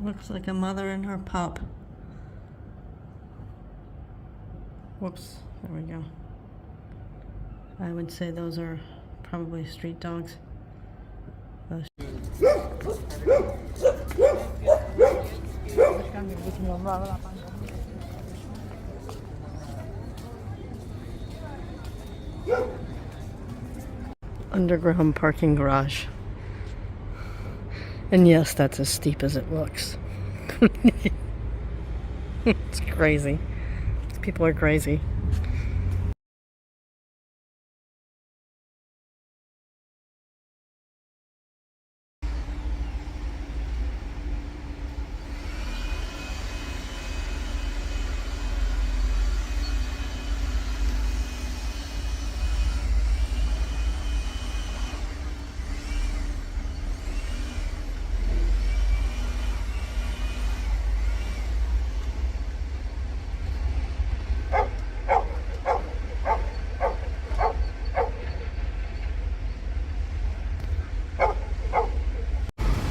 Looks like a mother and her pup. Whoops, there we go. I would say those are probably street dogs. Underground parking garage. And yes, that's as steep as it looks. It's crazy. These people are crazy.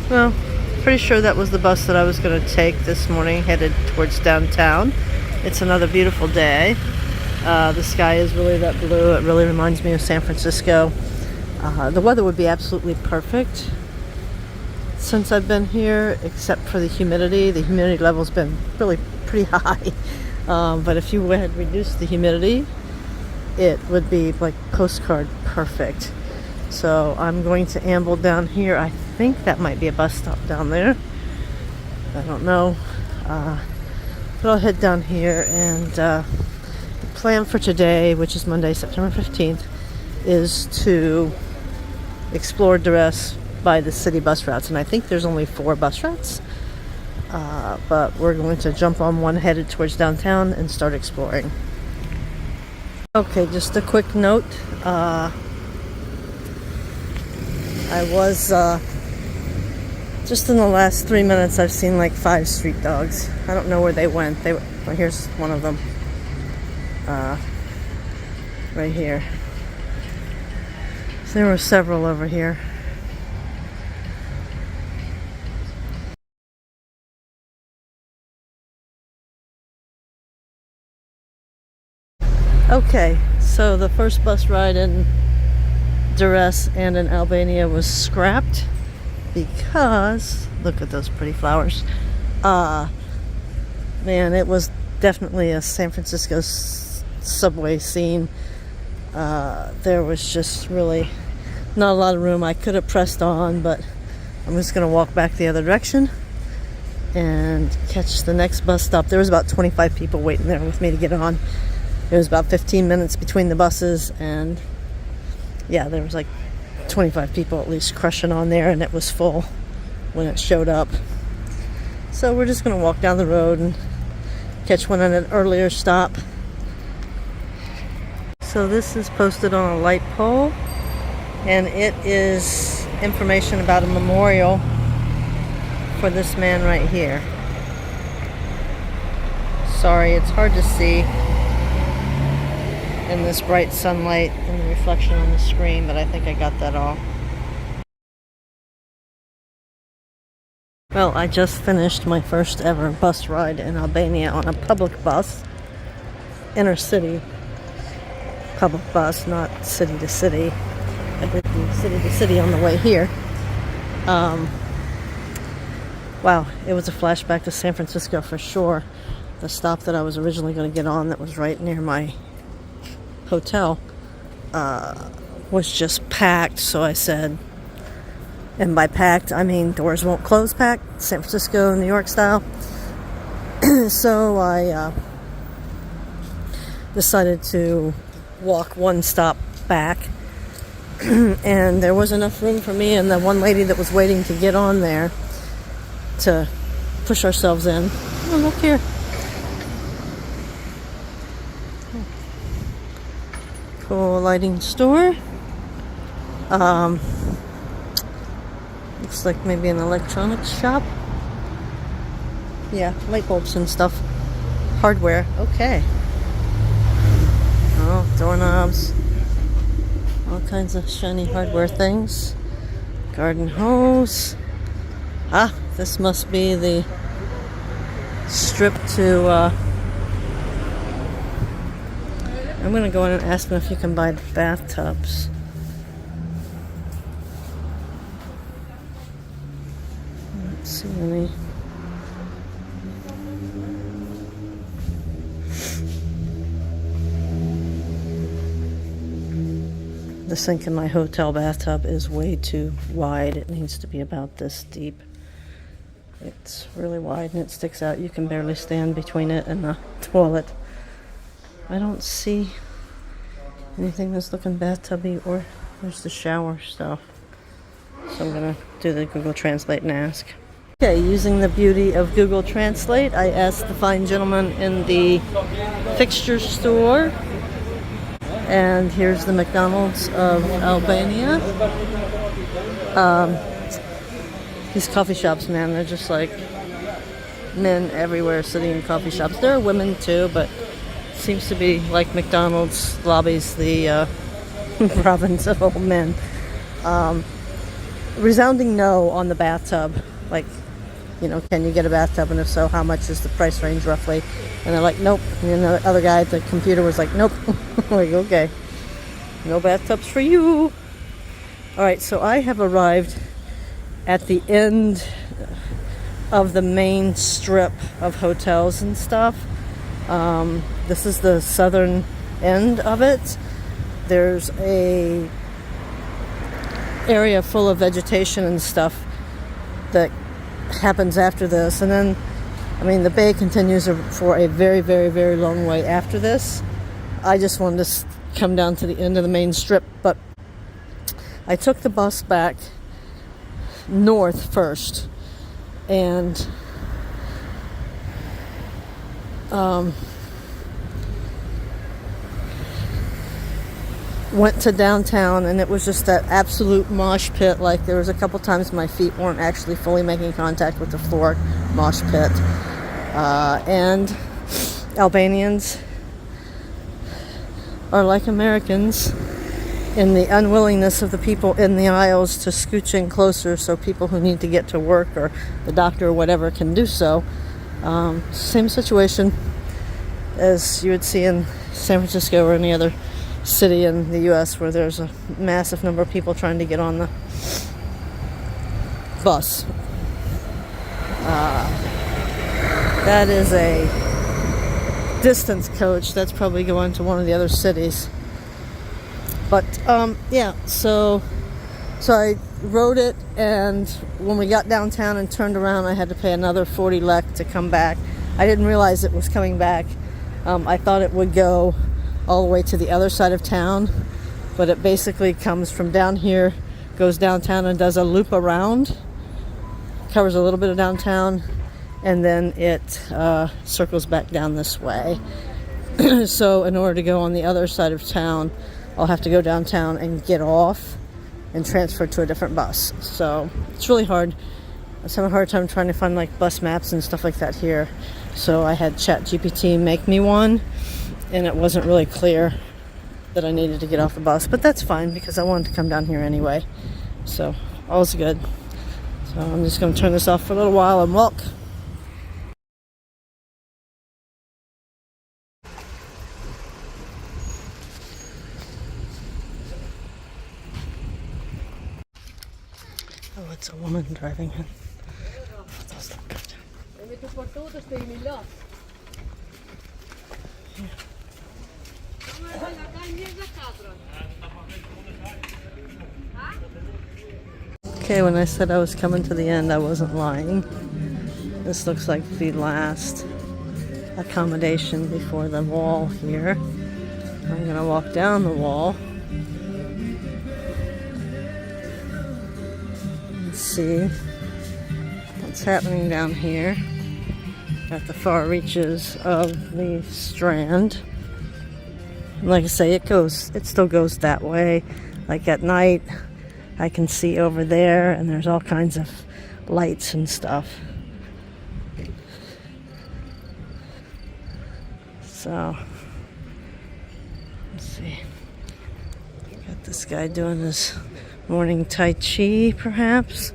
Well, pretty sure that was the bus that I was going to take this morning, headed towards downtown. It's another beautiful day. The sky is really that blue. It really reminds me of San Francisco. The weather would be absolutely perfect since I've been here, except for the humidity. The humidity level's been really pretty high. But if you had reduced the humidity, it would be like postcard perfect. So I'm going to amble down here. I think that might be a bus stop down there. I don't know. But I'll head down here, and the plan for today, which is Monday, September 15th, is to explore Durres by the city bus routes. And I think there's only 4 bus routes. But we're going to jump on one headed towards downtown and start exploring. Okay, just a quick note. I was, just in the last 3 minutes, I've seen like 5 street dogs. I don't know where they went. Well, here's one of them. Right here. So there were several over here. Okay, so the first bus ride in Durres and in Albania was scrapped because, look at those pretty flowers. Man, it was definitely a San Francisco subway scene. There was just really not a lot of room. I could have pressed on, but I'm just going to walk back the other direction and catch the next bus stop. There was about 25 people waiting there with me to get on. It was about 15 minutes between the buses, and yeah, there was like 25 people at least crushing on there, and it was full when it showed up. So we're just going to walk down the road and catch one at an earlier stop. So this is posted on a light pole, and it is information about a memorial for this man right here. Sorry, it's hard to see in this bright sunlight and the reflection on the screen, but I think I got that all. Well, I just finished my first ever bus ride in Albania on a public bus. Inner city public bus, not city to city. I did the city to city on the way here. Wow, it was a flashback to San Francisco for sure. The stop that I was originally going to get on, that was right near my hotel, was just packed. So I said, and by packed I mean doors won't close packed, San Francisco, New York style. So I decided to walk one stop back, and there was enough room for me and the one lady that was waiting to get on there to push ourselves in. Oh, look here. Cool lighting store. Looks like maybe an electronics shop. Yeah, light bulbs and stuff. Hardware. Okay. Oh, doorknobs. All kinds of shiny hardware things. Garden hose. Ah, This must be the strip to, I'm gonna go in and ask them if you can buy bathtubs. I don't see any. The sink in my hotel bathtub is way too wide. It needs to be about this deep. It's really wide and it sticks out. You can barely stand between it and the toilet. I don't see anything that's looking bathtubby, or there's the shower stuff. So I'm gonna do the Google Translate and ask. Okay, using the beauty of Google Translate, I asked the fine gentleman in the fixture store. And here's the McDonald's of Albania. These coffee shops, man, they're just like men everywhere sitting in coffee shops. There are women too, but it seems to be like McDonald's lobbies the province of all men. Resounding no on the bathtub. Like, you know, can you get a bathtub? And if so, how much is the price range roughly? And they're like, nope. And the other guy at the computer was like, nope. Like, okay. No bathtubs for you. Alright, so I have arrived at the end of the main strip of hotels and stuff. This is the southern end of it. There's a area full of vegetation and stuff that happens after this, and then I mean the bay continues for a very, very, very long way after this. I just wanted to come down to the end of the main strip, but I took the bus back north first and went to downtown, and it was just that absolute mosh pit. Like, there was a couple times my feet weren't actually fully making contact with the floor. Mosh pit. And Albanians are like Americans in the unwillingness of the people in the aisles to scooch in closer so people who need to get to work or the doctor or whatever can do so. Same situation as you would see in San Francisco or any other city in the US where there's a massive number of people trying to get on the bus. That is a distance coach. That's probably going to one of the other cities. But yeah, so I rode it, and when we got downtown and turned around, I had to pay another 40 lek to come back. I didn't realize it was coming back. I thought it would go all the way to the other side of town, but it basically comes from down here, goes downtown and does a loop around, covers a little bit of downtown, and then it circles back down this way. So in order to go on the other side of town, I'll have to go downtown and get off and transfer to a different bus. So it's really hard. I was having a hard time trying to find like bus maps and stuff like that here. So I had ChatGPT make me one, and it wasn't really clear that I needed to get off the bus, but that's fine because I wanted to come down here anyway. So all's good. So I'm just going to turn this off for a little while and walk. Oh, it's a woman driving in. That does look good. Okay, when I said I was coming to the end, I wasn't lying. This looks like the last accommodation before the wall here. I'm gonna walk down the wall and see what's happening down here at the far reaches of the Strand. Like I say, it still goes that way. Like at night, I can see over there, and there's all kinds of lights and stuff. So, let's see. Got this guy doing his morning Tai Chi, perhaps.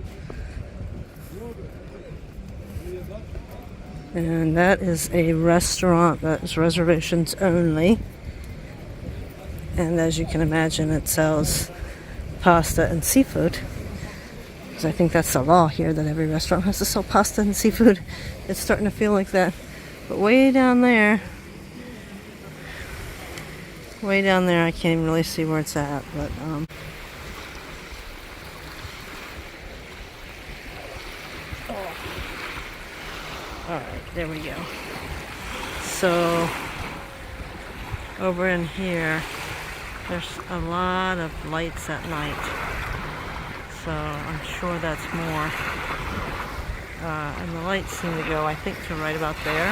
And that is a restaurant that is reservations only. And as you can imagine, it sells pasta and seafood. Because I think that's the law here, that every restaurant has to sell pasta and seafood. It's starting to feel like that. But way down there, I can't even really see where it's at. But alright, there we go. So over in here, there's a lot of lights at night. So I'm sure that's more. And the lights seem to go, I think, to right about there.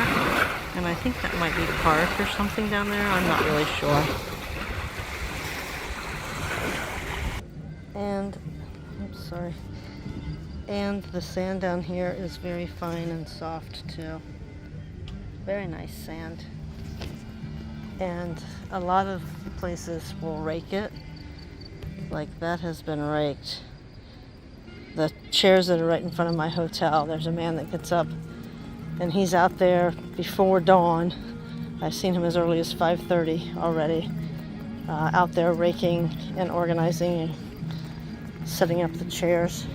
And I think that might be the park or something down there. I'm not really sure. And, oops, sorry. And the sand down here is very fine and soft too. Very nice sand. And a lot of places will rake it. Like that has been raked. The chairs that are right in front of my hotel, there's a man that gets up and he's out there before dawn. I've seen him as early as 5:30 already, out there raking and organizing and setting up the chairs.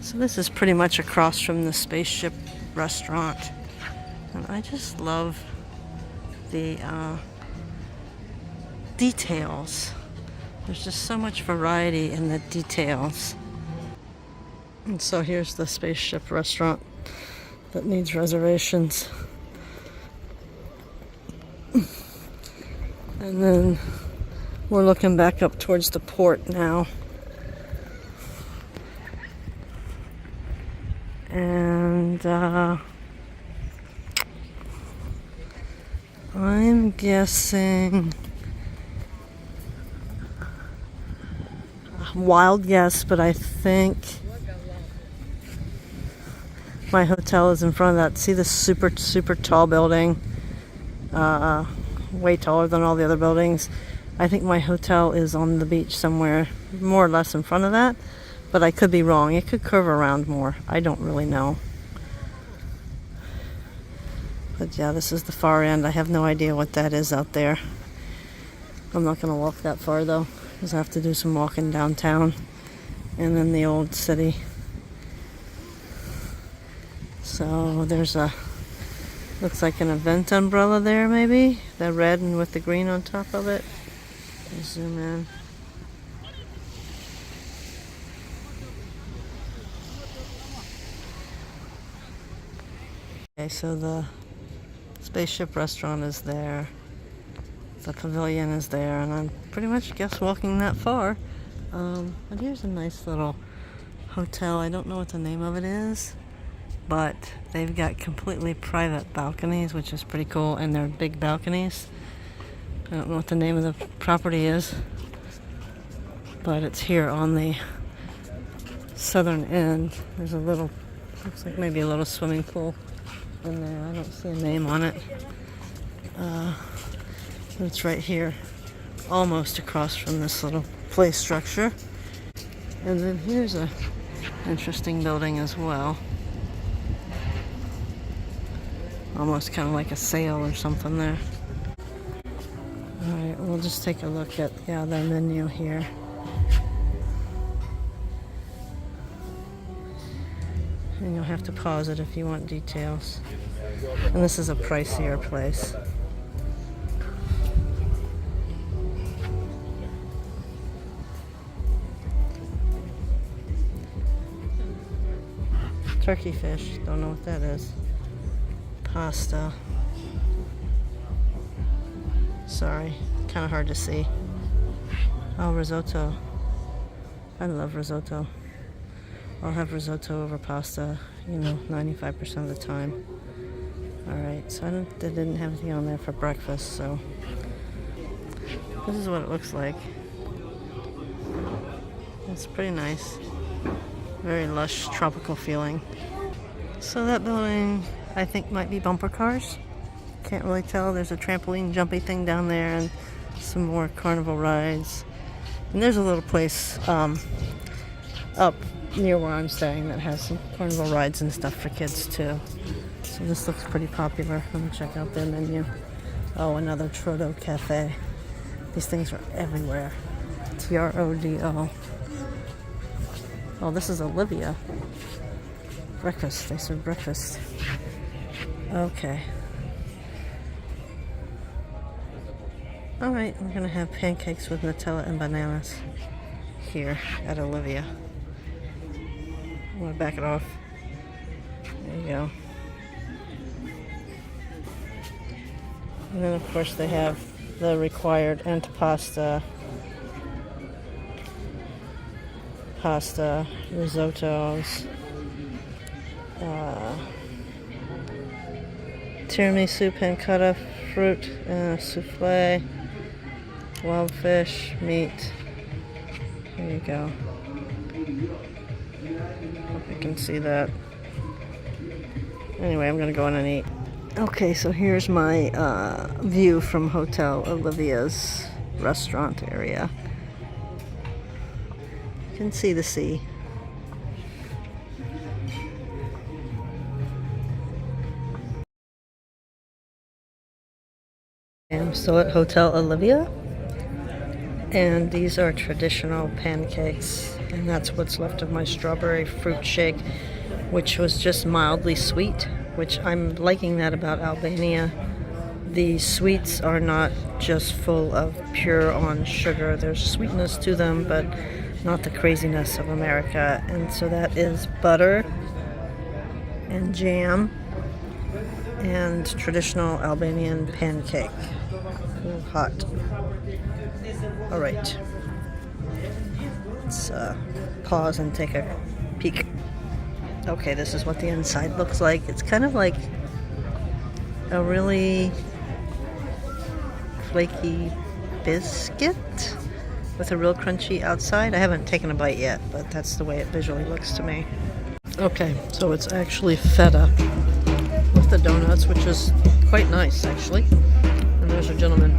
So this is pretty much across from the spaceship restaurant, and I just love the details. There's just so much variety in the details. And so here's the spaceship restaurant that needs reservations. And then we're looking back up towards the port now. And I'm guessing, wild guess, but I think my hotel is in front of that. See this super tall building? Way taller than all the other buildings. I think my hotel is on the beach somewhere, more or less in front of that, but I could be wrong. It could curve around more. I don't really know. But yeah, this is the far end. I have no idea what that is out there. I'm not going to walk that far though, because I have to do some walking downtown and then the old city. So there's a, looks like an event umbrella there maybe. The red and with the green on top of it. Let's zoom in. Okay, so the spaceship restaurant is there. The pavilion is there, and I'm pretty much guess walking that far. But here's a nice little hotel. I don't know what the name of it is, but they've got completely private balconies, which is pretty cool, and they're big balconies. I don't know what the name of the property is, but it's here on the southern end. There's a little, looks like maybe a little swimming pool in there. I don't see a name on it. It's right here, almost across from this little play structure. And then here's a interesting building as well. Almost kind of like a sail or something there. Alright, we'll just take a look at, yeah, their menu here. And you'll have to pause it if you want details. And this is a pricier place. Turkey fish, don't know what that is. Pasta. Sorry, kind of hard to see. Oh, risotto. I love risotto. I'll have risotto over pasta, 95% of the time. Alright, so they didn't have anything on there for breakfast, so this is what it looks like. It's pretty nice. Very lush, tropical feeling. So that building, I think, might be bumper cars. Can't really tell. There's a trampoline jumpy thing down there and some more carnival rides. And there's a little place up near where I'm staying that has some carnival rides and stuff for kids too. So this looks pretty popular. Let me check out their menu. Oh, another Trodo Cafe. These things are everywhere. Trodo. Oh, this is Olivia. Breakfast. They serve breakfast. Okay. Alright, we're gonna have pancakes with Nutella and bananas here at Olivia. I'm gonna back it off. There you go. And then of course they have the required antipasta, pasta, risottos, tiramisu, pancotta, fruit, souffle, wild fish, meat. There you go. Hope you can see that. Anyway, I'm gonna go in and eat. Okay, so here's my view from Hotel Olivia's restaurant area. You can see the sea. I'm still at Hotel Olivia, and these are traditional pancakes, and that's what's left of my strawberry fruit shake, which was just mildly sweet, which I'm liking that about Albania. The sweets are not just full of pure on sugar. There's sweetness to them, but not the craziness of America. And so that is butter and jam and traditional Albanian pancake. A little hot. All right. Let's pause and take a peek. Okay, this is what the inside looks like. It's kind of like a really flaky biscuit with a real crunchy outside. I haven't taken a bite yet, but that's the way it visually looks to me. Okay, so it's actually feta with the donuts, which is quite nice, actually. And there's a gentleman